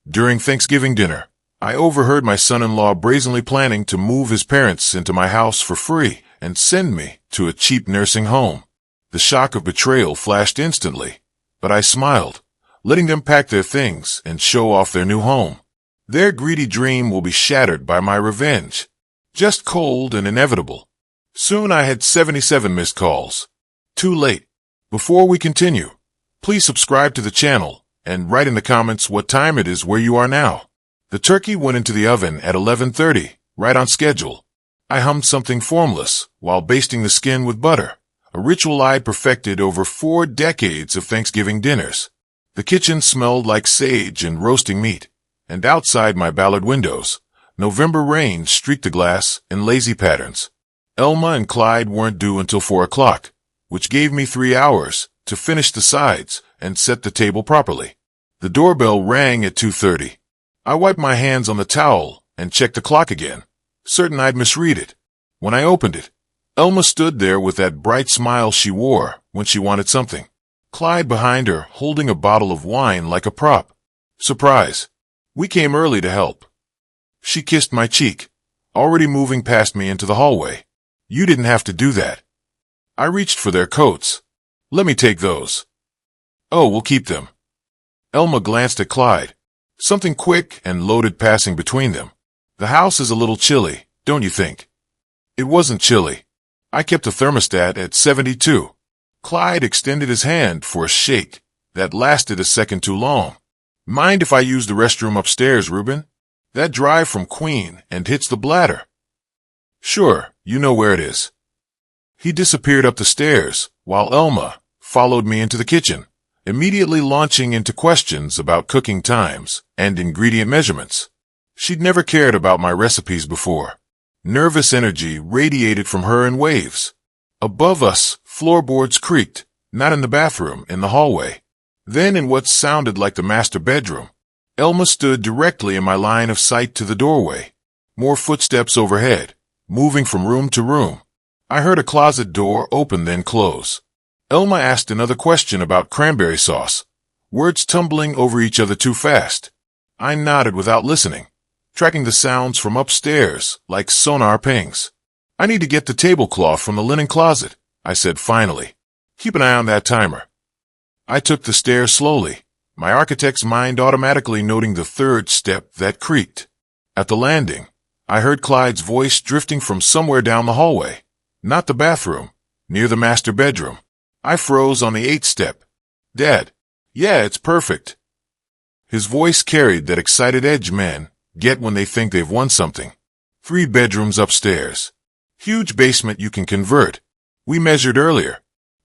During Thanksgiving dinner, I overheard my son-in-law brazenly planning to move his parents into my house for free and send me to a cheap nursing home. The shock of betrayal flashed instantly, but I smiled, letting them pack their things and show off their new home. Their greedy dream will be shattered by my revenge. Just cold and inevitable. Soon I had 77 missed calls. Too late. Before we continue, please subscribe to the channel and write in the comments what time it is where you are now. The turkey went into the oven at 11:30, right on schedule. I hummed something formless while basting the skin with butter, a ritual I'd perfected over 4 decades of Thanksgiving dinners. The kitchen smelled like sage and roasting meat, and outside my Ballard windows, November rain streaked the glass in lazy patterns. Elma and Clyde weren't due until 4 o'clock, which gave me 3 hours to finish the sides and set the table properly. The doorbell rang at 2:30. I wiped my hands on the towel and checked the clock again, certain I'd misread it. When I opened it, Elma stood there with that bright smile she wore when she wanted something. Clyde behind her, holding a bottle of wine like a prop. Surprise. We came early to help. She kissed my cheek, already moving past me into the hallway. You didn't have to do that. I reached for their coats. Let me take those. Oh, we'll keep them. Elma glanced at Clyde. Something quick and loaded passing between them. The house is a little chilly, don't you think? It wasn't chilly. I kept the thermostat at 72. Clyde extended his hand for a shake that lasted a second too long. Mind if I use the restroom upstairs, Reuben? That drive from Queen and hits the bladder. Sure, you know where it is. He disappeared up the stairs, while Elma followed me into the kitchen, immediately launching into questions about cooking times and ingredient measurements. She'd never cared about my recipes before. Nervous energy radiated from her in waves. Above us, floorboards creaked, not in the bathroom, in the hallway. Then in what sounded like the master bedroom. Elma stood directly in my line of sight to the doorway. More footsteps overhead, moving from room to room. I heard a closet door open then close. Elma asked another question about cranberry sauce, words tumbling over each other too fast. I nodded without listening, tracking the sounds from upstairs like sonar pings. I need to get the tablecloth from the linen closet, I said finally. Keep an eye on that timer. I took the stairs slowly, my architect's mind automatically noting the third step that creaked. At the landing, I heard Clyde's voice drifting from somewhere down the hallway. Not the bathroom, near the master bedroom. I froze on the 8th step. Dad. Yeah, it's perfect. His voice carried that excited edge men get when they think they've won something. 3 bedrooms upstairs. Huge basement you can convert. We measured earlier.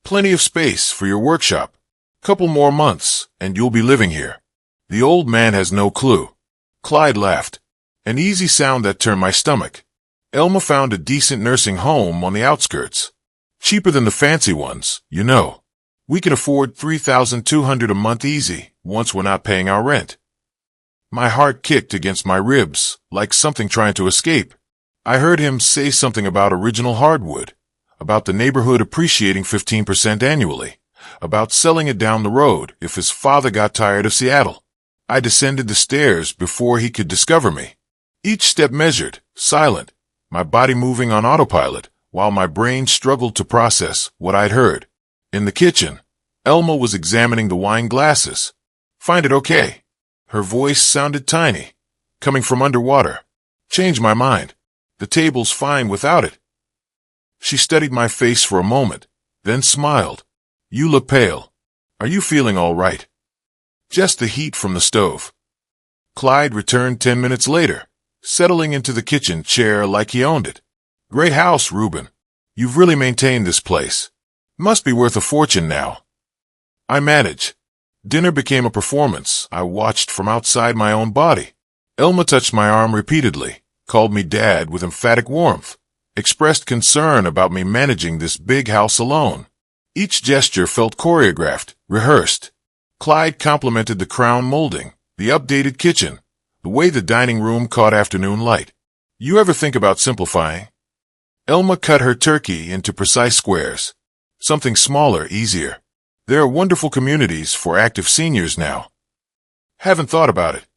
Plenty of space for your workshop. Couple more months, and you'll be living here. The old man has no clue. Clyde laughed. An easy sound that turned my stomach. Elma found a decent nursing home on the outskirts. Cheaper than the fancy ones, you know. We can afford $3,200 a month easy, once we're not paying our rent. My heart kicked against my ribs, like something trying to escape. I heard him say something about original hardwood, about the neighborhood appreciating 15% annually, about selling it down the road if his father got tired of Seattle. I descended the stairs before he could discover me. Each step measured, silent, my body moving on autopilot, while my brain struggled to process what I'd heard. In the kitchen, Elma was examining the wine glasses. Find it okay? Her voice sounded tiny, coming from underwater. Change my mind. The table's fine without it. She studied my face for a moment, then smiled. You look pale. Are you feeling all right? Just the heat from the stove. Clyde returned 10 minutes later, settling into the kitchen chair like he owned it. Great house, Reuben. You've really maintained this place. Must be worth a fortune now. I manage. Dinner became a performance I watched from outside my own body. Elma touched my arm repeatedly, called me Dad with emphatic warmth, expressed concern about me managing this big house alone. Each gesture felt choreographed, rehearsed. Clyde complimented the crown molding, the updated kitchen, the way the dining room caught afternoon light. You ever think about simplifying? Elma cut her turkey into precise squares. Something smaller, easier. There are wonderful communities for active seniors now. Haven't thought about it.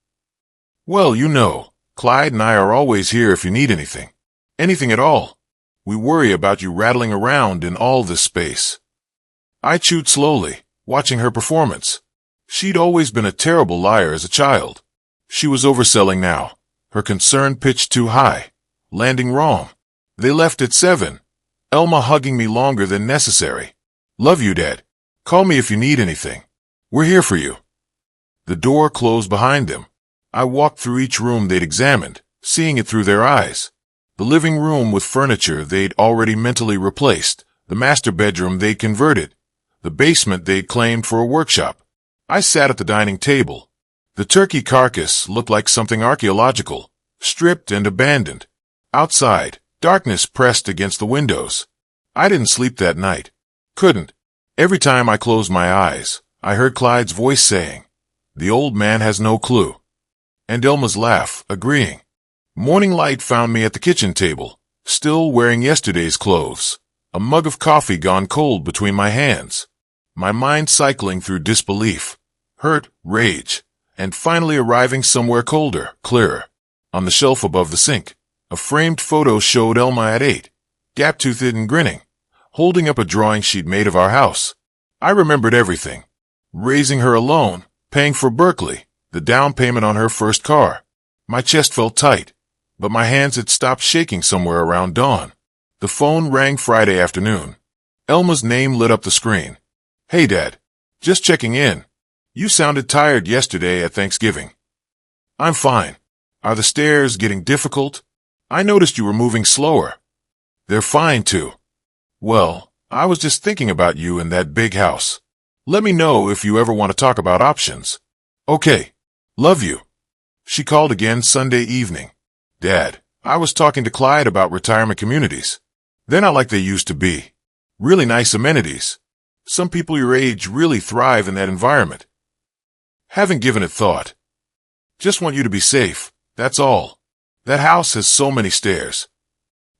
Well, you know, Clyde and I are always here if you need anything. Anything at all. We worry about you rattling around in all this space. I chewed slowly, watching her performance. She'd always been a terrible liar as a child. She was overselling now. Her concern pitched too high, landing wrong. They left at 7. Elma hugging me longer than necessary. Love you, Dad. Call me if you need anything. We're here for you. The door closed behind them. I walked through each room they'd examined, seeing it through their eyes. The living room with furniture they'd already mentally replaced, the master bedroom they'd converted, the basement they'd claimed for a workshop. I sat at the dining table. The turkey carcass looked like something archaeological, stripped and abandoned. Outside, darkness pressed against the windows. I didn't sleep that night. Couldn't. Every time I closed my eyes, I heard Clyde's voice saying, "The old man has no clue." And Elma's laugh, agreeing. Morning light found me at the kitchen table, still wearing yesterday's clothes, a mug of coffee gone cold between my hands. My mind cycling through disbelief, hurt, rage, and finally arriving somewhere colder, clearer. On the shelf above the sink, a framed photo showed Elma at 8, gap-toothed and grinning, holding up a drawing she'd made of our house. I remembered everything. Raising her alone, paying for Berkeley, the down payment on her first car. My chest felt tight, but my hands had stopped shaking somewhere around dawn. The phone rang Friday afternoon. Elma's name lit up the screen. "Hey, Dad. Just checking in. You sounded tired yesterday at Thanksgiving." "I'm fine. Are the stairs getting difficult? I noticed you were moving slower." "They're fine, too." "Well, I was just thinking about you in that big house. Let me know if you ever want to talk about options." "Okay. Love you." She called again Sunday evening. "Dad, I was talking to Clyde about retirement communities. They're not like they used to be. Really nice amenities. Some people your age really thrive in that environment." "Haven't given it thought. Just want you to be safe, that's all. That house has so many stairs."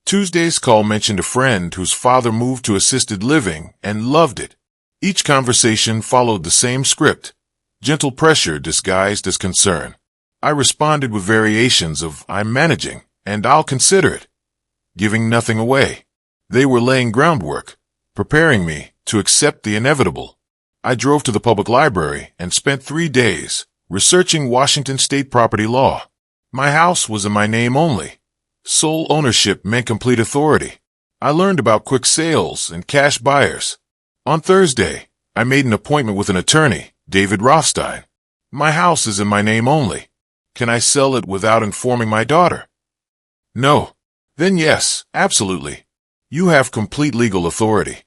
Tuesday's call mentioned a friend whose father moved to assisted living and loved it. Each conversation followed the same script, gentle pressure disguised as concern. I responded with variations of "I'm managing" and "I'll consider it," giving nothing away. They were laying groundwork, preparing me to accept the inevitable. I drove to the public library and spent 3 days researching Washington state property law. My house was in my name only. Sole ownership meant complete authority. I learned about quick sales and cash buyers. On Thursday, I made an appointment with an attorney, David Rothstein. My house is in my name only. Can I sell it without informing my daughter? No. Then yes, absolutely. You have complete legal authority.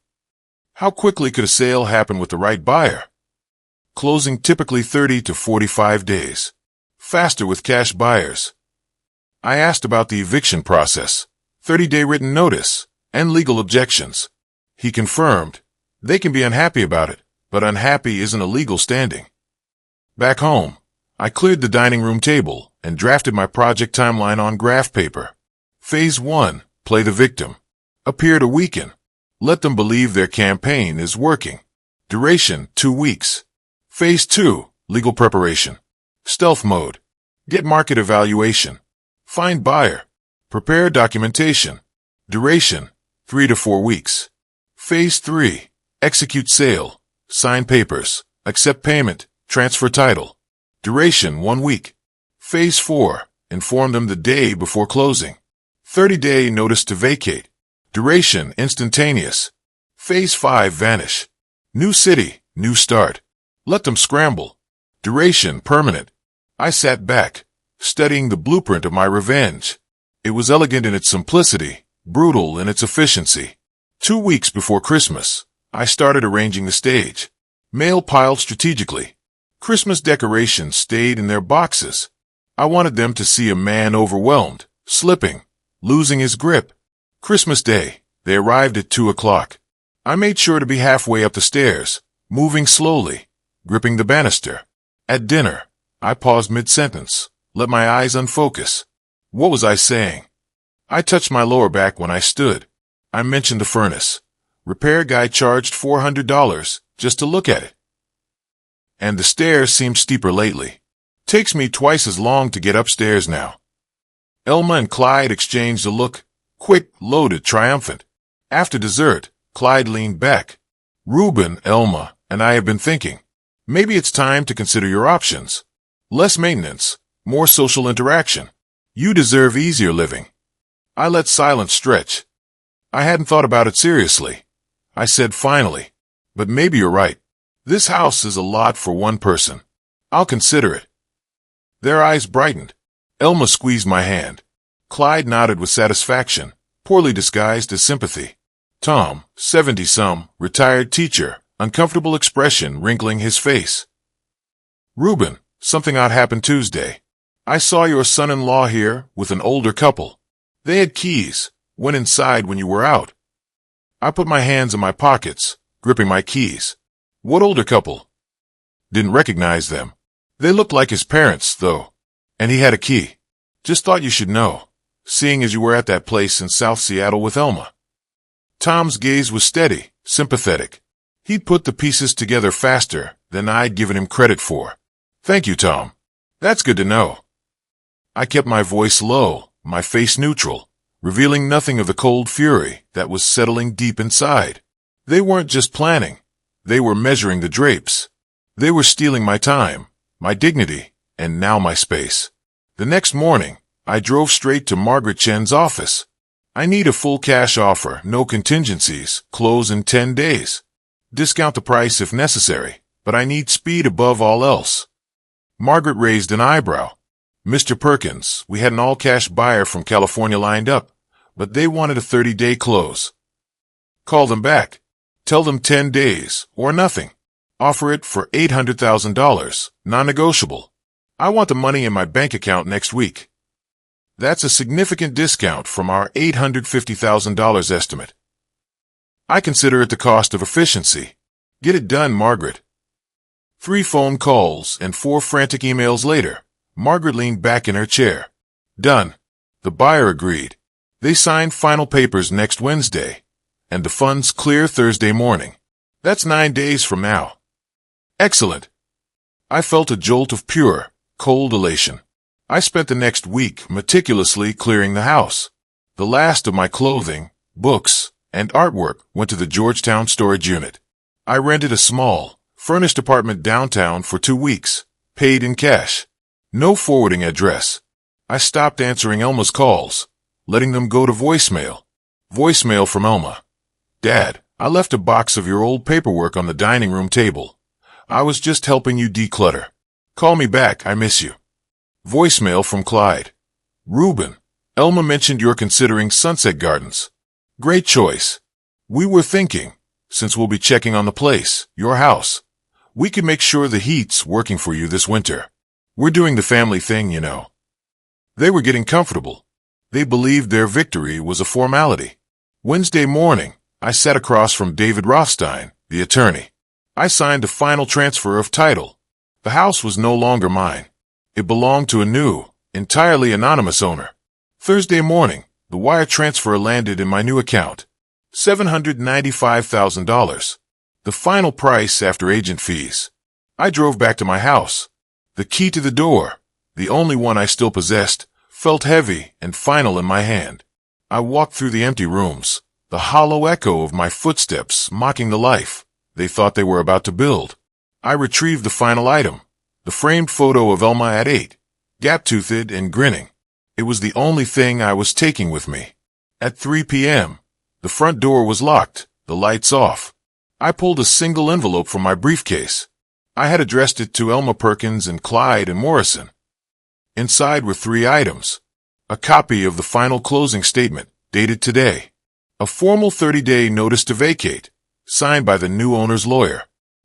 How quickly could a sale happen with the right buyer? Closing typically 30 to 45 days. Faster with cash buyers. I asked about the eviction process, 30-day written notice, and legal objections. He confirmed, they can be unhappy about it, but unhappy isn't a legal standing. Back home, I cleared the dining room table and drafted my project timeline on graph paper. Phase 1, play the victim. Appear to weaken. Let them believe their campaign is working. Duration, 2 weeks. Phase 2, legal preparation. Stealth mode. Get market evaluation. Find buyer. Prepare documentation. Duration, 3 to 4 weeks. Phase 3, execute sale. Sign papers. Accept payment. Transfer title. Duration, 1 week. Phase 4, inform them the day before closing. 30-day notice to vacate. Duration, instantaneous. Phase 5, vanish. New city, new start. Let them scramble. Duration, permanent. I sat back, studying the blueprint of my revenge. It was elegant in its simplicity, brutal in its efficiency. 2 weeks before Christmas, I started arranging the stage. Mail piled strategically. Christmas decorations stayed in their boxes. I wanted them to see a man overwhelmed, slipping, losing his grip. Christmas Day, they arrived at 2 o'clock. I made sure to be halfway up the stairs, moving slowly, gripping the banister. At dinner, I paused mid-sentence, let my eyes unfocus. What was I saying? I touched my lower back when I stood. I mentioned the furnace. Repair guy charged $400 just to look at it. And the stairs seemed steeper lately. Takes me twice as long to get upstairs now. Elma and Clyde exchanged a look, quick, loaded, triumphant. After dessert, Clyde leaned back. Reuben, Elma, and I have been thinking. Maybe it's time to consider your options. Less maintenance, more social interaction. You deserve easier living. I let silence stretch. I hadn't thought about it seriously. I said finally, but maybe you're right. This house is a lot for one person. I'll consider it. Their eyes brightened. Elma squeezed my hand. Clyde nodded with satisfaction, poorly disguised as sympathy. Tom, 70-some, retired teacher, uncomfortable expression wrinkling his face. Reuben, something odd happened Tuesday. I saw your son-in-law here with an older couple. They had keys, went inside when you were out. I put my hands in my pockets, gripping my keys. What older couple? Didn't recognize them. They looked like his parents, though. And he had a key. Just thought you should know, seeing as you were at that place in South Seattle with Elma. Tom's gaze was steady, sympathetic. He'd put the pieces together faster than I'd given him credit for. Thank you, Tom. That's good to know. I kept my voice low, my face neutral, revealing nothing of the cold fury that was settling deep inside. They weren't just planning. They were measuring the drapes. They were stealing my time, my dignity, and now my space. The next morning, I drove straight to Margaret Chen's office. I need a full cash offer, no contingencies, close in 10 days. Discount the price if necessary, but I need speed above all else. Margaret raised an eyebrow. Mr. Perkins, we had an all-cash buyer from California lined up, but they wanted a 30-day close. Call them back. Tell them 10 days, or nothing. Offer it for $800,000, non-negotiable. I want the money in my bank account next week. That's a significant discount from our $850,000 estimate. I consider it the cost of efficiency. Get it done, Margaret. 3 phone calls and 4 frantic emails later, Margaret leaned back in her chair. Done. The buyer agreed. They signed final papers next Wednesday, and the funds clear Thursday morning. That's 9 days from now. Excellent. I felt a jolt of pure, cold elation. I spent the next week meticulously clearing the house. The last of my clothing, books, and artwork went to the Georgetown storage unit. I rented a small, furnished apartment downtown for 2 weeks, paid in cash. No forwarding address. I stopped answering Elma's calls, letting them go to voicemail. Voicemail from Elma. Dad, I left a box of your old paperwork on the dining room table. I was just helping you declutter. Call me back, I miss you. Voicemail from Clyde. Reuben, Elma mentioned you're considering Sunset Gardens. Great choice. We were thinking, since we'll be checking on the place, your house, we could make sure the heat's working for you this winter. We're doing the family thing, you know. They were getting comfortable. They believed their victory was a formality. Wednesday morning, I sat across from David Rothstein, the attorney. I signed a final transfer of title. The house was no longer mine. It belonged to a new, entirely anonymous owner. Thursday morning, the wire transfer landed in my new account. $795,000. The final price after agent fees. I drove back to my house. The key to the door, the only one I still possessed, felt heavy and final in my hand. I walked through the empty rooms, the hollow echo of my footsteps mocking the life they thought they were about to build. I retrieved the final item, the framed photo of Elma at 8, gap-toothed and grinning. It was the only thing I was taking with me. At 3 p.m., the front door was locked, the lights off. I pulled a single envelope from my briefcase. I had addressed it to Elma Perkins and Clyde and Morrison. Inside were 3 items. A copy of the final closing statement, dated today. A formal 30-day notice to vacate, signed by the new owner's lawyer.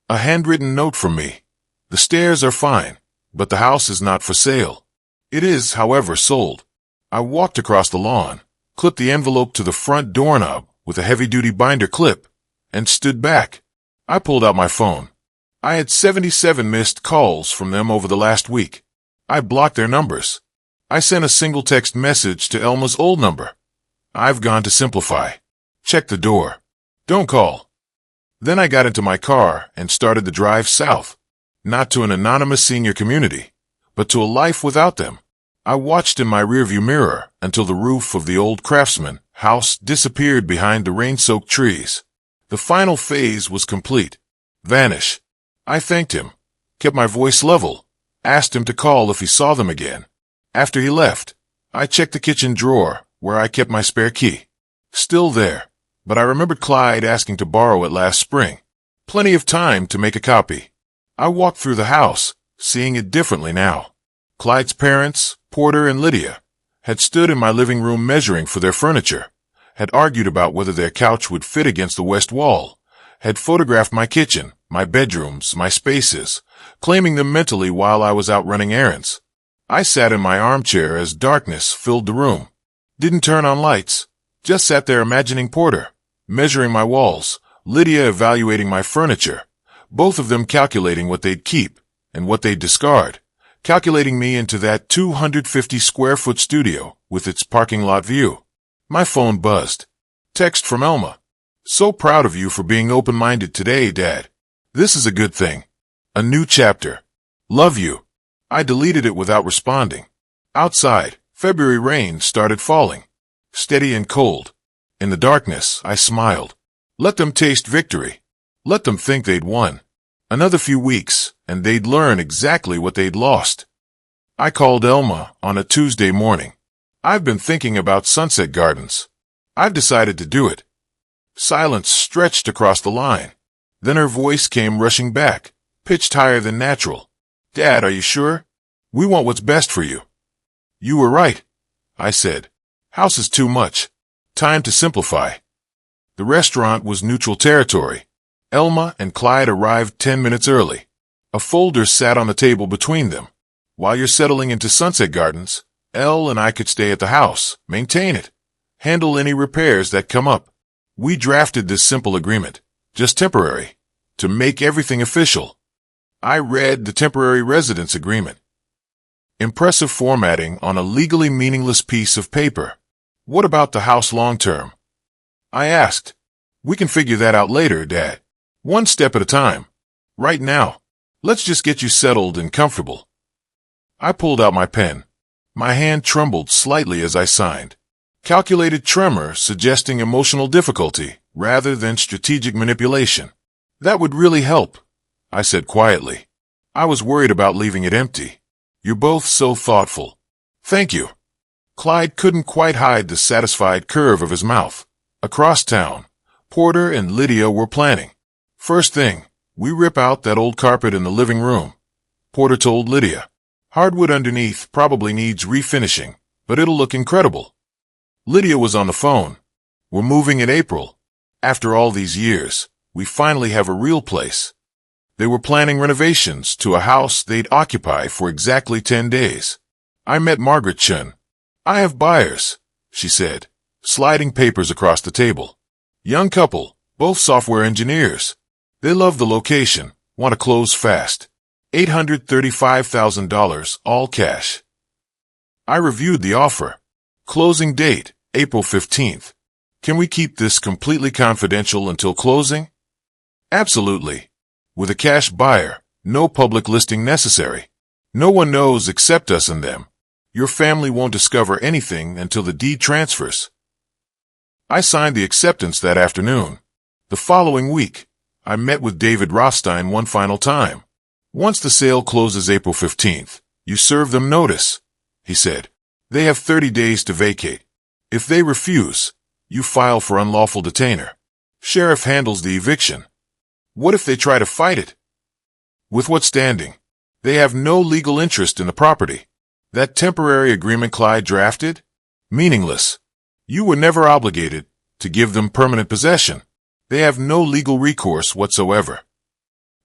A handwritten note from me. The stairs are fine, but the house is not for sale. It is, however, sold. I walked across the lawn, clipped the envelope to the front doorknob with a heavy-duty binder clip, and stood back. I pulled out my phone. I had 77 missed calls from them over the last week. I blocked their numbers. I sent a single text message to Elma's old number. I've gone to simplify. Check the door. Don't call. Then I got into my car and started the drive south. Not to an anonymous senior community, but to a life without them. I watched in my rearview mirror until the roof of the old craftsman house disappeared behind the rain-soaked trees. The final phase was complete. Vanish. I thanked him, kept my voice level, asked him to call if he saw them again. After he left, I checked the kitchen drawer where I kept my spare key. Still there, but I remembered Clyde asking to borrow it last spring. Plenty of time to make a copy. I walked through the house, seeing it differently now. Clyde's parents, Porter and Lydia, had stood in my living room measuring for their furniture, had argued about whether their couch would fit against the west wall, had photographed my kitchen, my bedrooms, my spaces, claiming them mentally while I was out running errands. I sat in my armchair as darkness filled the room. Didn't turn on lights, just sat there imagining Porter, measuring my walls, Lydia evaluating my furniture, both of them calculating what they'd keep and what they'd discard, calculating me into that 250-square-foot studio with its parking lot view. My phone buzzed. Text from Elma. So proud of you for being open-minded today, Dad. This is a good thing. A new chapter. Love you. I deleted it without responding. Outside, February rain started falling. Steady and cold. In the darkness, I smiled. Let them taste victory. Let them think they'd won. Another few weeks, and they'd learn exactly what they'd lost. I called Elma on a Tuesday morning. I've been thinking about Sunset Gardens. I've decided to do it. Silence stretched across the line. Then her voice came rushing back, pitched higher than natural. Dad, are you sure? We want what's best for you. You were right, I said. House is too much. Time to simplify. The restaurant was neutral territory. Elma and Clyde arrived 10 minutes early. A folder sat on the table between them. While you're settling into Sunset Gardens, Elle and I could stay at the house, maintain it, handle any repairs that come up. We drafted this simple agreement, just temporary, to make everything official. I read the temporary residence agreement. Impressive formatting on a legally meaningless piece of paper. What about the house long-term? I asked. We can figure that out later, Dad. One step at a time. Right now, let's just get you settled and comfortable. I pulled out my pen. My hand trembled slightly as I signed. Calculated tremor suggesting emotional difficulty rather than strategic manipulation. That would really help, I said quietly. I was worried about leaving it empty. You're both so thoughtful. Thank you. Clyde couldn't quite hide the satisfied curve of his mouth. Across town, Porter and Lydia were planning. First thing, we rip out that old carpet in the living room. Porter told Lydia. Hardwood underneath probably needs refinishing, but it'll look incredible. Lydia was on the phone. We're moving in April. After all these years, we finally have a real place. They were planning renovations to a house they'd occupy for exactly 10 days. I met Margaret Chun. I have buyers, she said, sliding papers across the table. Young couple, both software engineers. They love the location, want to close fast. $835,000, all cash. I reviewed the offer. Closing date, April 15th. Can we keep this completely confidential until closing? Absolutely. With a cash buyer, no public listing necessary. No one knows except us and them. Your family won't discover anything until the deed transfers. I signed the acceptance that afternoon. The following week, I met with David Rothstein one final time. Once the sale closes April 15th, you serve them notice, he said. They have 30 days to vacate. If they refuse, you file for unlawful detainer. Sheriff handles the eviction. What if they try to fight it? With what standing? They have no legal interest in the property. That temporary agreement Clyde drafted? Meaningless. You were never obligated to give them permanent possession. They have no legal recourse whatsoever.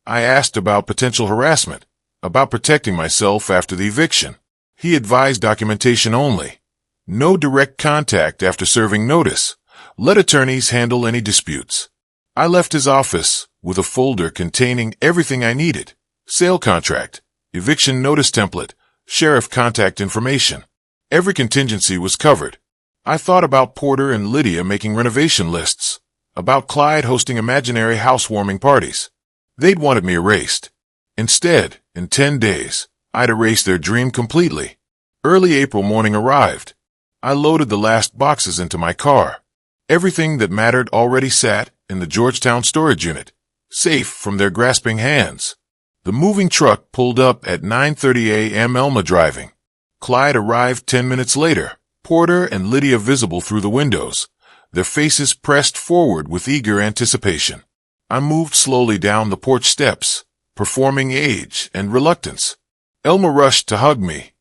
I asked about potential harassment, about protecting myself after the eviction. He advised documentation only. No direct contact after serving notice. Let attorneys handle any disputes. I left his office with a folder containing everything I needed. Sale contract, eviction notice template, sheriff contact information. Every contingency was covered. I thought about Porter and Lydia making renovation lists, about Clyde hosting imaginary housewarming parties. They'd wanted me erased. Instead, in 10 days, I'd erased their dream completely. Early April morning arrived. I loaded the last boxes into my car. Everything that mattered already sat in the Georgetown storage unit, safe from their grasping hands. The moving truck pulled up at 9:30 a.m. Elma driving. Clyde arrived 10 minutes later, Porter and Lydia visible through the windows, their faces pressed forward with eager anticipation. I moved slowly down the porch steps, performing age and reluctance. Elma rushed to hug me.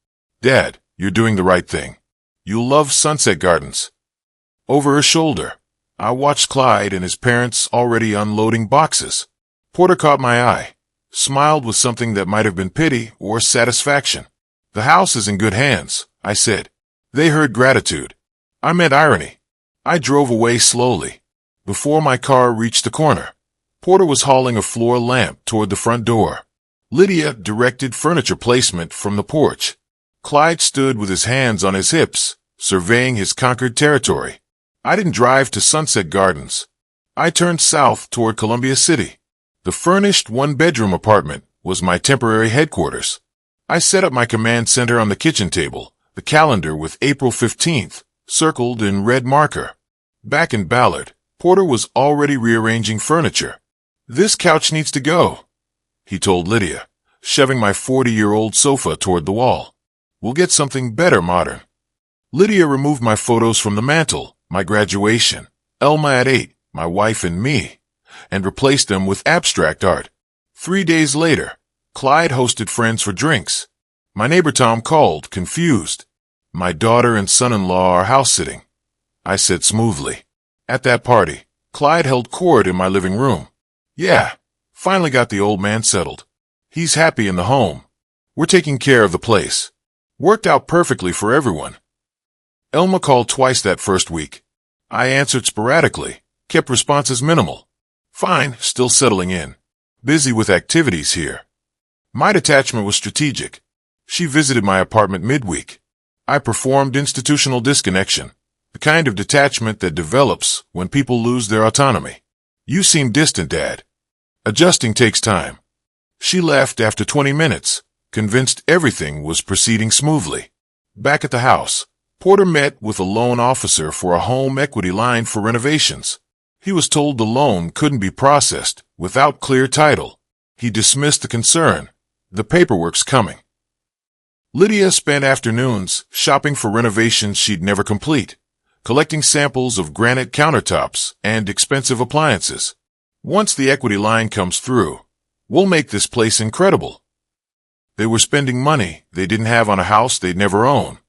"Dad, you're doing the right thing. You'll love Sunset Gardens." Over her shoulder, I watched Clyde and his parents already unloading boxes. Porter caught my eye, smiled with something that might have been pity or satisfaction. "The house is in good hands," I said. They heard gratitude. I meant irony. I drove away slowly. Before my car reached the corner, Porter was hauling a floor lamp toward the front door. Lydia directed furniture placement from the porch. Clyde stood with his hands on his hips, surveying his conquered territory. I didn't drive to Sunset Gardens. I turned south toward Columbia City. The furnished one-bedroom apartment was my temporary headquarters. I set up my command center on the kitchen table, the calendar with April 15th circled in red marker. Back in Ballard, Porter was already rearranging furniture. "This couch needs to go," he told Lydia, shoving my 40-year-old sofa toward the wall. "We'll get something better modern." Lydia removed my photos from the mantel, my graduation, Elma at 8, my wife and me, and replaced them with abstract art. 3 days later, Clyde hosted friends for drinks. My neighbor Tom called, confused. "My daughter and son-in-law are house-sitting," I said smoothly. At that party, Clyde held court in my living room. "Yeah, finally got the old man settled. He's happy in the home. We're taking care of the place. Worked out perfectly for everyone." Elma called twice that first week. I answered sporadically, kept responses minimal. "Fine, still settling in. Busy with activities here." My detachment was strategic. She visited my apartment midweek. I performed institutional disconnection, the kind of detachment that develops when people lose their autonomy. "You seem distant, Dad." Adjusting takes time. She left after 20 minutes, convinced everything was proceeding smoothly. Back at the house, Porter met with a loan officer for a home equity line for renovations. He was told the loan couldn't be processed without clear title. He dismissed the concern. The paperwork's coming. Lydia spent afternoons shopping for renovations she'd never complete, collecting samples of granite countertops and expensive appliances. "Once the equity line comes through, we'll make this place incredible." They were spending money they didn't have on a house they'd never own,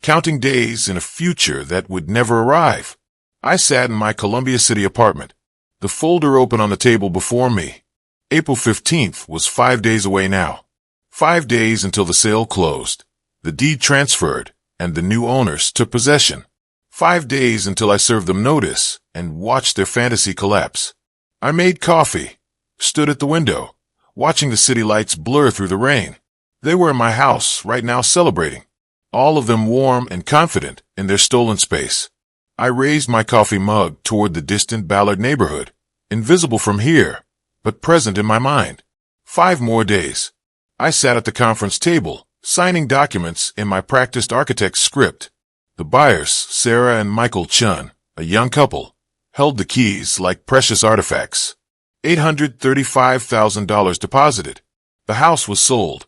counting days in a future that would never arrive. I sat in my Columbia City apartment, the folder open on the table before me. April 15th was 5 days away now. 5 days until the sale closed, the deed transferred, and the new owners took possession. 5 days until I served them notice and watched their fantasy collapse. I made coffee, stood at the window, watching the city lights blur through the rain. They were in my house right now celebrating, all of them warm and confident in their stolen space. I raised my coffee mug toward the distant Ballard neighborhood, invisible from here, but present in my mind. 5 more days. I sat at the conference table, signing documents in my practiced architect's script. The buyers, Sarah and Michael Chun, a young couple, held the keys like precious artifacts. $835,000 deposited. The house was sold.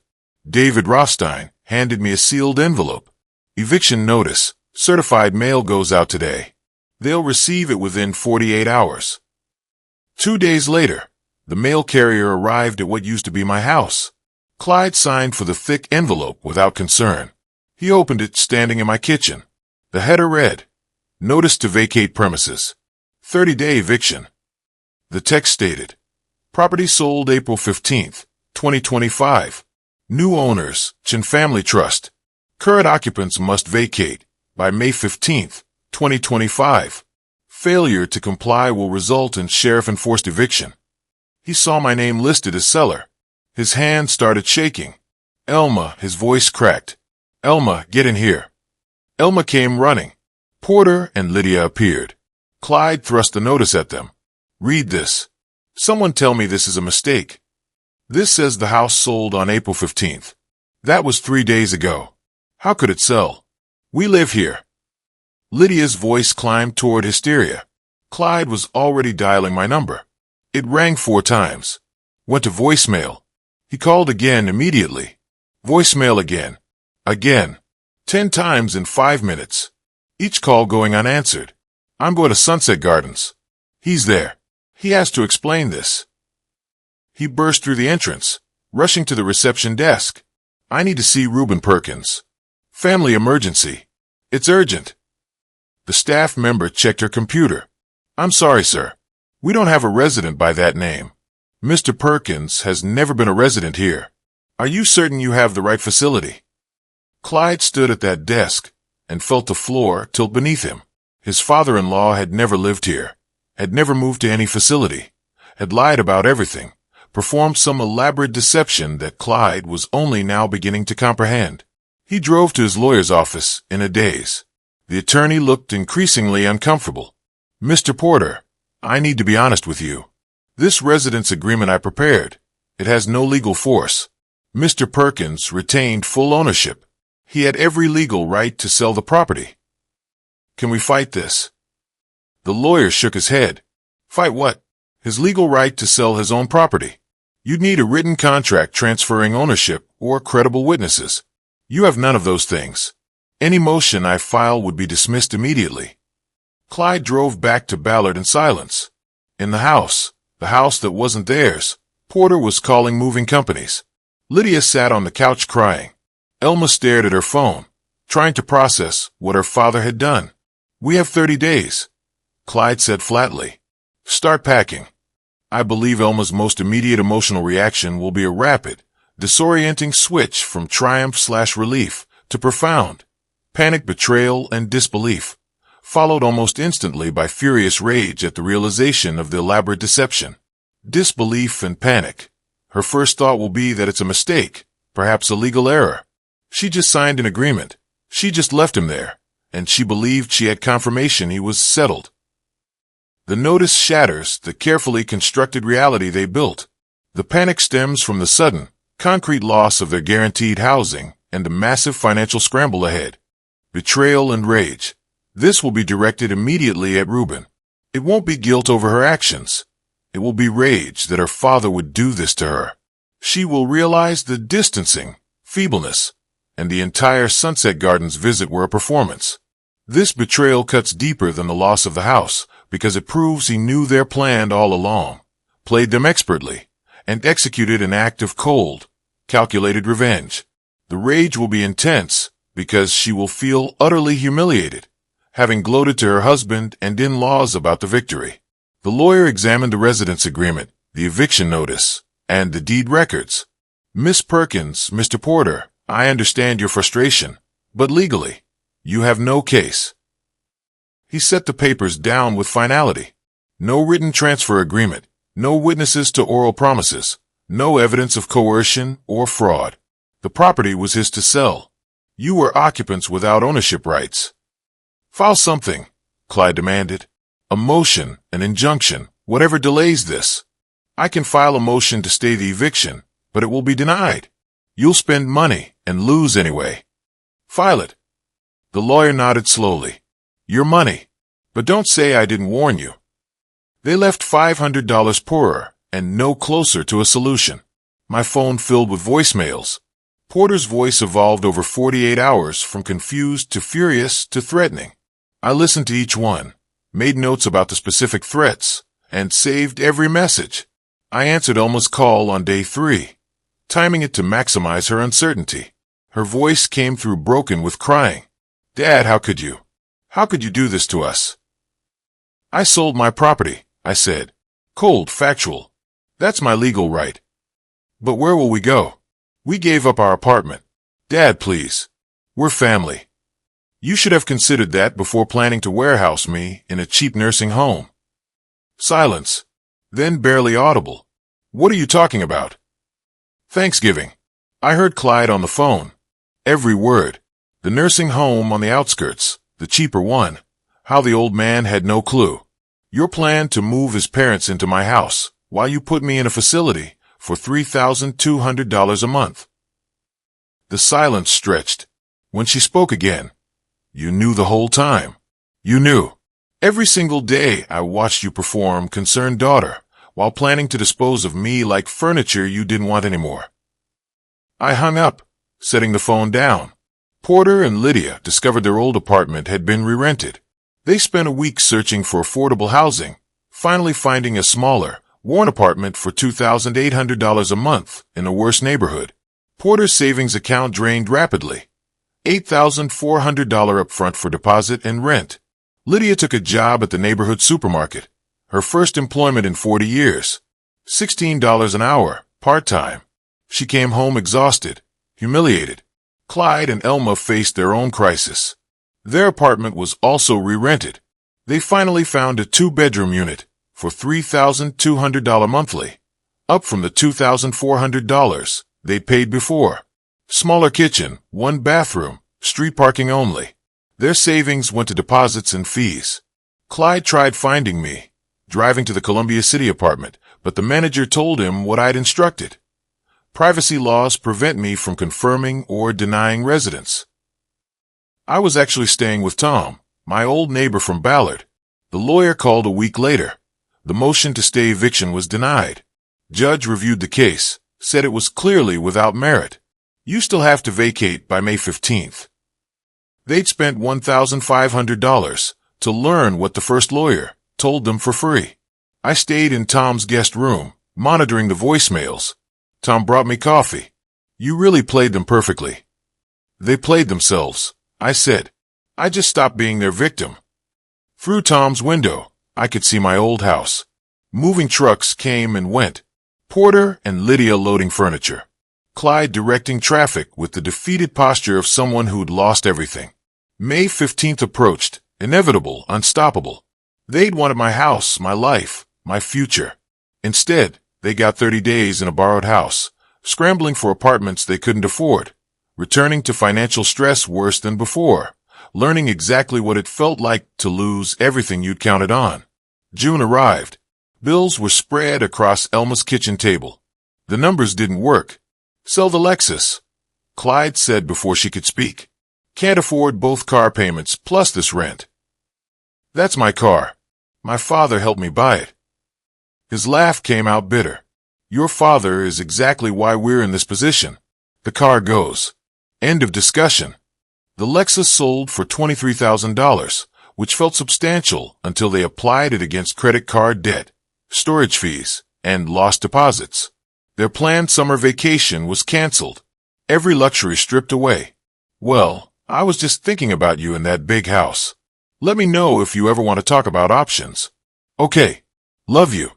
David Rothstein handed me a sealed envelope. "Eviction notice. Certified mail goes out today. They'll receive it within 48 hours. 2 days later, the mail carrier arrived at what used to be my house. Clyde signed for the thick envelope without concern. He opened it standing in my kitchen. The header read, "Notice to vacate premises. 30-day eviction." The text stated, "Property sold April 15th, 2025. New owners, Chin Family Trust. Current occupants must vacate by May 15th, 2025. Failure to comply will result in sheriff-enforced eviction." He saw my name listed as seller. His hand started shaking. "Elma," his voice cracked. "Elma, get in here." Elma came running. Porter and Lydia appeared. Clyde thrust the notice at them. "Read this. Someone tell me this is a mistake. This says the house sold on April 15th. That was 3 days ago. How could it sell? We live here. Lydia's voice climbed toward hysteria. Clyde was already dialing my number. It rang 4 times. Went to voicemail. He called again immediately. Voicemail again. Again. 10 times in 5 minutes. Each call going unanswered. I'm going to Sunset Gardens. He's there. He has to explain this. He burst through the entrance, rushing to the reception desk. I need to see Reuben Perkins. Family emergency. It's urgent. The staff member checked her computer. I'm sorry, sir. We don't have a resident by that name. Mr. Perkins has never been a resident here. Are you certain you have the right facility? Clyde stood at that desk and felt the floor tilt beneath him. His father-in-law had never lived here, had never moved to any facility, had lied about everything, performed some elaborate deception that Clyde was only now beginning to comprehend. He drove to his lawyer's office in a daze. The attorney looked increasingly uncomfortable. Mr. Porter, I need to be honest with you. This residence agreement I prepared, it has no legal force. Mr. Perkins retained full ownership. He had every legal right to sell the property. Can we fight this? The lawyer shook his head. Fight what? His legal right to sell his own property. You'd need a written contract transferring ownership or credible witnesses. You have none of those things. Any motion I file would be dismissed immediately. Clyde drove back to Ballard in silence. In the house that wasn't theirs, Porter was calling moving companies. Lydia sat on the couch crying. Elma stared at her phone, trying to process what her father had done. We have 30 days, Clyde said flatly. Start packing. I believe Elma's most immediate emotional reaction will be a rapid, disorienting switch from triumph/relief to profound panic, betrayal, and disbelief, followed almost instantly by furious rage at the realization of the elaborate deception. Disbelief and panic. Her first thought will be that it's a mistake, perhaps a legal error. She just signed an agreement. She just left him there, and she believed she had confirmation he was settled. The notice shatters the carefully constructed reality they built. The panic stems from the sudden, concrete loss of their guaranteed housing and the massive financial scramble ahead. Betrayal and rage. This will be directed immediately at Reuben. It won't be guilt over her actions. It will be rage that her father would do this to her. She will realize the distancing, feebleness, and the entire Sunset Gardens visit were a performance. This betrayal cuts deeper than the loss of the house because it proves he knew their plan all along, played them expertly, and executed an act of cold, calculated revenge. The rage will be intense because she will feel utterly humiliated, having gloated to her husband and in-laws about the victory. The lawyer examined the residence agreement, the eviction notice, and the deed records. Miss Perkins, Mr. Porter, I understand your frustration, but legally, you have no case. He set the papers down with finality. No written transfer agreement, no witnesses to oral promises, no evidence of coercion or fraud. The property was his to sell. You were occupants without ownership rights. File something, Clyde demanded. A motion, an injunction, whatever delays this. I can file a motion to stay the eviction, but it will be denied. You'll spend money and lose anyway. File it. The lawyer nodded slowly. Your money. But don't say I didn't warn you. They left $500 poorer and no closer to a solution. My phone filled with voicemails. Porter's voice evolved over 48 hours from confused to furious to threatening. I listened to each one, made notes about the specific threats, and saved every message. I answered Elma's call on day 3, timing it to maximize her uncertainty. Her voice came through broken with crying. Dad, how could you? How could you do this to us? I sold my property, I said. Cold, factual. That's my legal right. But where will we go? We gave up our apartment. Dad, please. We're family. You should have considered that before planning to warehouse me in a cheap nursing home. Silence. Then barely audible. What are you talking about? Thanksgiving. I heard Clyde on the phone. Every word. The nursing home on the outskirts, the cheaper one. How the old man had no clue. Your plan to move his parents into my house while you put me in a facility for $3,200 a month. The silence stretched. When she spoke again, "You knew the whole time. You knew. Every single day I watched you perform, concerned daughter, while planning to dispose of me like furniture you didn't want anymore." I hung up, setting the phone down. Porter and Lydia discovered their old apartment had been re-rented. They spent a week searching for affordable housing, finally finding a smaller, worn apartment for $2,800 a month in a worse neighborhood. Porter's savings account drained rapidly. $8,400 upfront for deposit and rent. Lydia took a job at the neighborhood supermarket, her first employment in 40 years. $16 an hour, part-time. She came home exhausted, humiliated. Clyde and Elma faced their own crisis. Their apartment was also re-rented. They finally found a 2-bedroom unit for $3,200 monthly, up from the $2,400 they'd paid before. Smaller kitchen, 1 bathroom, street parking only. Their savings went to deposits and fees. Clyde tried finding me, driving to the Columbia City apartment, but the manager told him what I'd instructed. Privacy laws prevent me from confirming or denying residence. I was actually staying with Tom, my old neighbor from Ballard. The lawyer called a week later. The motion to stay eviction was denied. Judge reviewed the case, said it was clearly without merit. You still have to vacate by May 15th. They'd spent $1,500 to learn what the first lawyer told them for free. I stayed in Tom's guest room, monitoring the voicemails. Tom brought me coffee. "You really played them perfectly." "They played themselves," I said. "I just stopped being their victim." Through Tom's window, I could see my old house. Moving trucks came and went. Porter and Lydia loading furniture. Clyde directing traffic with the defeated posture of someone who'd lost everything. May 15th approached, inevitable, unstoppable. They'd wanted my house, my life, my future. Instead, they got 30 days in a borrowed house, scrambling for apartments they couldn't afford, returning to financial stress worse than before, learning exactly what it felt like to lose everything you'd counted on. June arrived. Bills were spread across Elma's kitchen table. The numbers didn't work. "Sell the Lexus," Clyde said before she could speak. "Can't afford both car payments plus this rent." "That's my car. My father helped me buy it." His laugh came out bitter. "Your father is exactly why we're in this position. The car goes." End of discussion. The Lexus sold for $23,000, which felt substantial until they applied it against credit card debt, storage fees, and lost deposits. Their planned summer vacation was canceled. Every luxury stripped away. "Well, I was just thinking about you in that big house. Let me know if you ever want to talk about options." "Okay. Love you."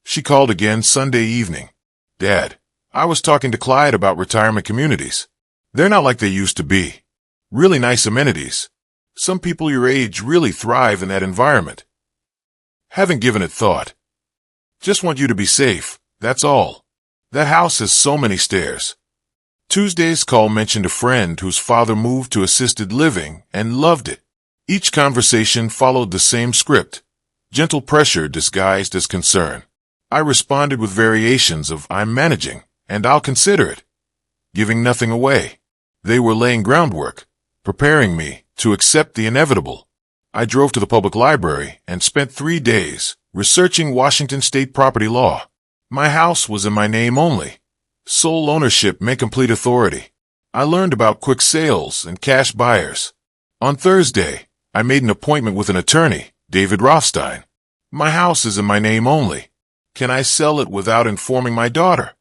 She called again Sunday evening. "Dad, I was talking to Clyde about retirement communities. They're not like they used to be. Really nice amenities. Some people your age really thrive in that environment." "Haven't given it thought. Just want you to be safe, that's all. That house has so many stairs." Tuesday's call mentioned a friend whose father moved to assisted living and loved it. Each conversation followed the same script. Gentle pressure disguised as concern. I responded with variations of "I'm managing, and I'll consider it," giving nothing away. They were laying groundwork, preparing me to accept the inevitable. I drove to the public library and spent 3 days researching Washington state property law. My house was in my name only. Sole ownership meant complete authority. I learned about quick sales and cash buyers. On Thursday, I made an appointment with an attorney, David Rothstein. My house is in my name only. Can I sell it without informing my daughter?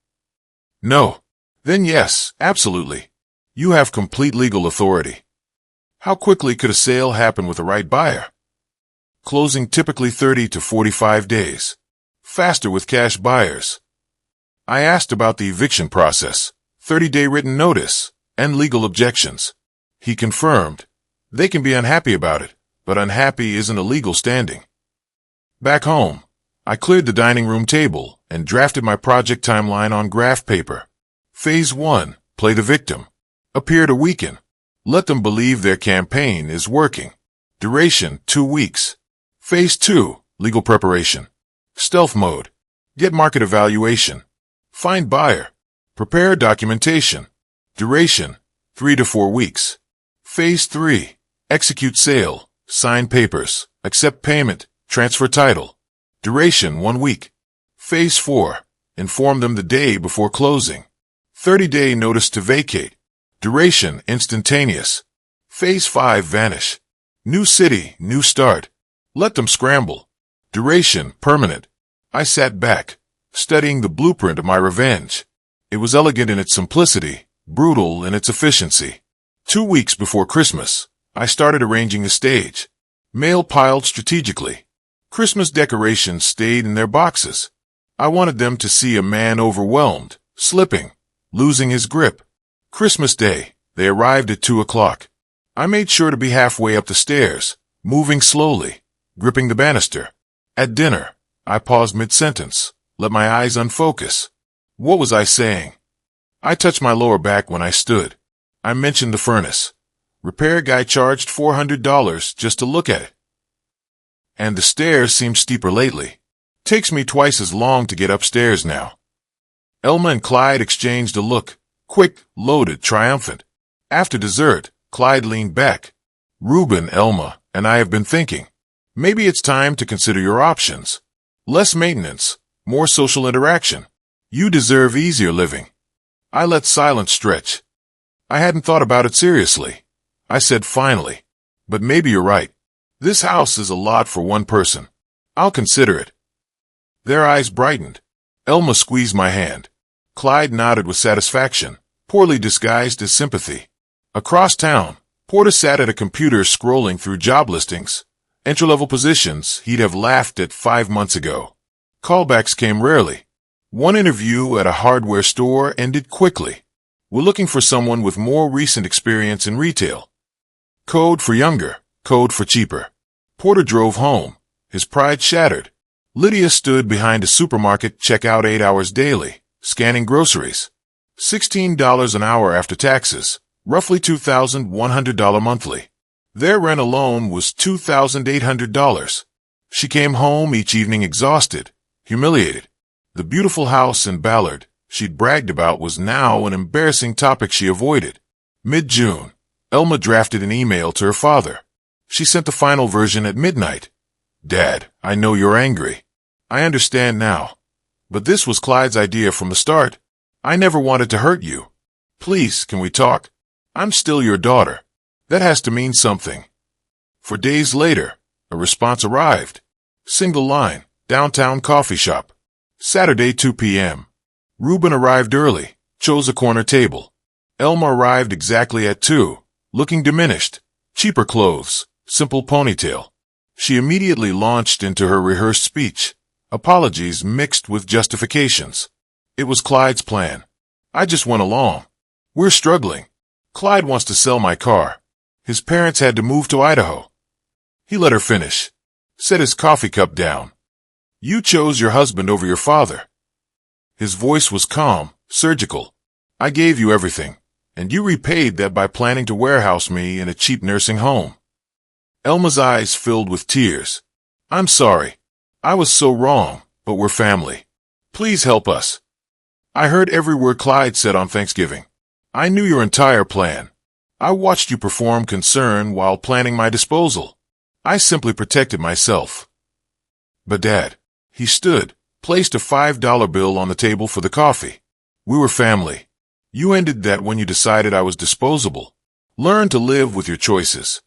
No. Then yes, absolutely. You have complete legal authority. How quickly could a sale happen with the right buyer? Closing typically 30 to 45 days. Faster with cash buyers. I asked about the eviction process, 30-day written notice, and legal objections. He confirmed. They can be unhappy about it, but unhappy isn't a legal standing. Back home, I cleared the dining room table and drafted my project timeline on graph paper. Phase 1, play the victim. Appear to weaken. Let them believe their campaign is working. Duration, 2 weeks. Phase 2, legal preparation. Stealth mode. Get market evaluation. Find buyer. Prepare documentation. Duration, 3 to 4 weeks. Phase 3. Execute sale, sign papers, accept payment, transfer title. Duration 1 week. Phase 4. Inform them the day before closing. 30-day notice to vacate. Duration instantaneous. Phase 5. Vanish. New city, new start. Let them scramble. Duration permanent. I sat back, studying the blueprint of my revenge. It was elegant in its simplicity, brutal in its efficiency. 2 weeks before Christmas, I started arranging the stage. Mail piled strategically. Christmas decorations stayed in their boxes. I wanted them to see a man overwhelmed, slipping, losing his grip. Christmas Day, they arrived at 2 o'clock. I made sure to be halfway up the stairs, moving slowly, gripping the banister. At dinner, I paused mid-sentence, let my eyes unfocus. What was I saying? I touched my lower back when I stood. I mentioned the furnace. Repair guy charged $400 just to look at it. And the stairs seem steeper lately. Takes me twice as long to get upstairs now. Elma and Clyde exchanged a look, quick, loaded, triumphant. After dessert, Clyde leaned back. Reuben, Elma, and I have been thinking. Maybe it's time to consider your options. Less maintenance, more social interaction. You deserve easier living. I let silence stretch. I hadn't thought about it seriously. I said finally, but maybe you're right. This house is a lot for one person. I'll consider it. Their eyes brightened. Elma squeezed my hand. Clyde nodded with satisfaction, poorly disguised as sympathy. Across town, Porter sat at a computer scrolling through job listings. Entry-level positions he'd have laughed at 5 months ago. Callbacks came rarely. One interview at a hardware store ended quickly. We're looking for someone with more recent experience in retail. Code for younger, code for cheaper. Porter drove home, his pride shattered. Lydia stood behind a supermarket checkout 8 hours daily, scanning groceries. $16 an hour after taxes, roughly $2,100 monthly. Their rent alone was $2,800. She came home each evening exhausted, humiliated. The beautiful house in Ballard she'd bragged about was now an embarrassing topic she avoided. Mid-June, Elma drafted an email to her father. She sent the final version at midnight. Dad, I know you're angry. I understand now. But this was Clyde's idea from the start. I never wanted to hurt you. Please, can we talk? I'm still your daughter. That has to mean something. For days later, a response arrived. Single line, downtown coffee shop. Saturday 2 p.m. Reuben arrived early, chose a corner table. Elma arrived exactly at 2, looking diminished. Cheaper clothes, simple ponytail. She immediately launched into her rehearsed speech, apologies mixed with justifications. It was Clyde's plan. I just went along. We're struggling. Clyde wants to sell my car. His parents had to move to Idaho. He let her finish. Set his coffee cup down. You chose your husband over your father. His voice was calm, surgical. I gave you everything, and you repaid that by planning to warehouse me in a cheap nursing home. Elma's eyes filled with tears. I'm sorry. I was so wrong, but we're family. Please help us. I heard every word Clyde said on Thanksgiving. I knew your entire plan. I watched you perform concern while planning my disposal. I simply protected myself. But Dad, he stood, placed a $5 bill on the table for the coffee. We were family. You ended that when you decided I was disposable. Learn to live with your choices.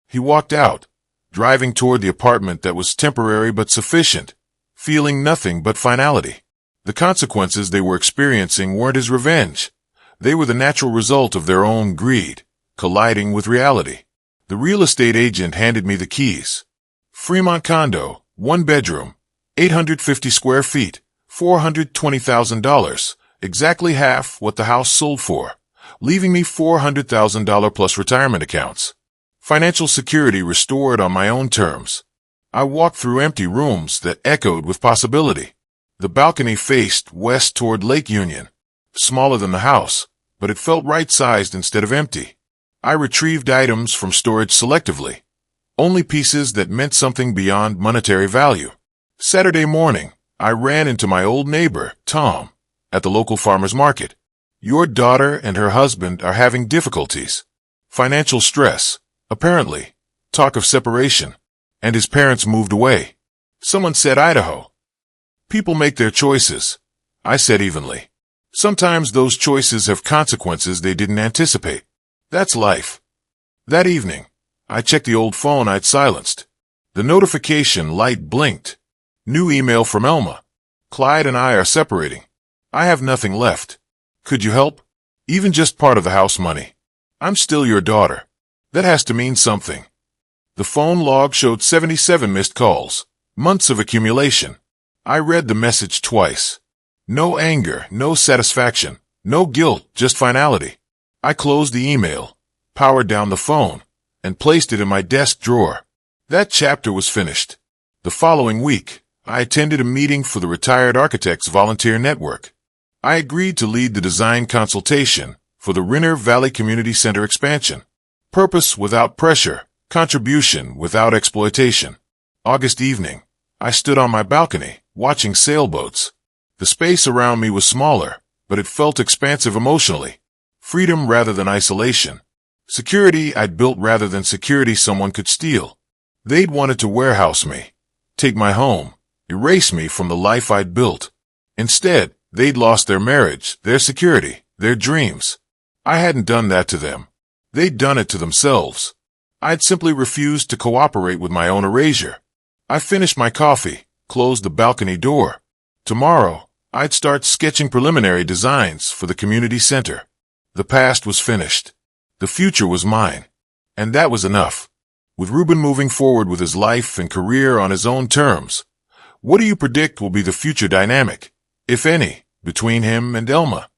He walked out, driving toward the apartment that was temporary but sufficient, feeling nothing but finality. The consequences they were experiencing weren't his revenge. They were the natural result of their own greed, colliding with reality. The real estate agent handed me the keys. Fremont condo, 1 bedroom, 850 square feet, $420,000, exactly half what the house sold for, leaving me $400,000 plus retirement accounts. Financial security restored on my own terms. I walked through empty rooms that echoed with possibility. The balcony faced west toward Lake Union. Smaller than the house, but it felt right-sized instead of empty. I retrieved items from storage selectively, only pieces that meant something beyond monetary value. Saturday morning, I ran into my old neighbor, Tom, at the local farmer's market. Your daughter and her husband are having difficulties. Financial stress, apparently. Talk of separation. And his parents moved away. Someone said Idaho. People make their choices, I said evenly. Sometimes those choices have consequences they didn't anticipate. That's life. That evening, I checked the old phone I'd silenced. The notification light blinked. New email from Elma. Clyde and I are separating. I have nothing left. Could you help? Even just part of the house money. I'm still your daughter. That has to mean something. The phone log showed 77 missed calls. Months of accumulation. I read the message twice. No anger, no satisfaction, no guilt, just finality. I closed the email, powered down the phone, and placed it in my desk drawer. That chapter was finished. The following week, I attended a meeting for the Retired Architects Volunteer Network. I agreed to lead the design consultation for the Renner Valley Community Center expansion. Purpose without pressure, contribution without exploitation. August evening, I stood on my balcony, watching sailboats. The space around me was smaller, but it felt expansive emotionally. Freedom rather than isolation. Security I'd built rather than security someone could steal. They'd wanted to warehouse me, take my home, erase me from the life I'd built. Instead, they'd lost their marriage, their security, their dreams. I hadn't done that to them. They'd done it to themselves. I'd simply refused to cooperate with my own erasure. I finished my coffee, closed the balcony door. Tomorrow, I'd start sketching preliminary designs for the community center. The past was finished. The future was mine. And that was enough. With Ruben moving forward with his life and career on his own terms, what do you predict will be the future dynamic, if any, between him and Elma?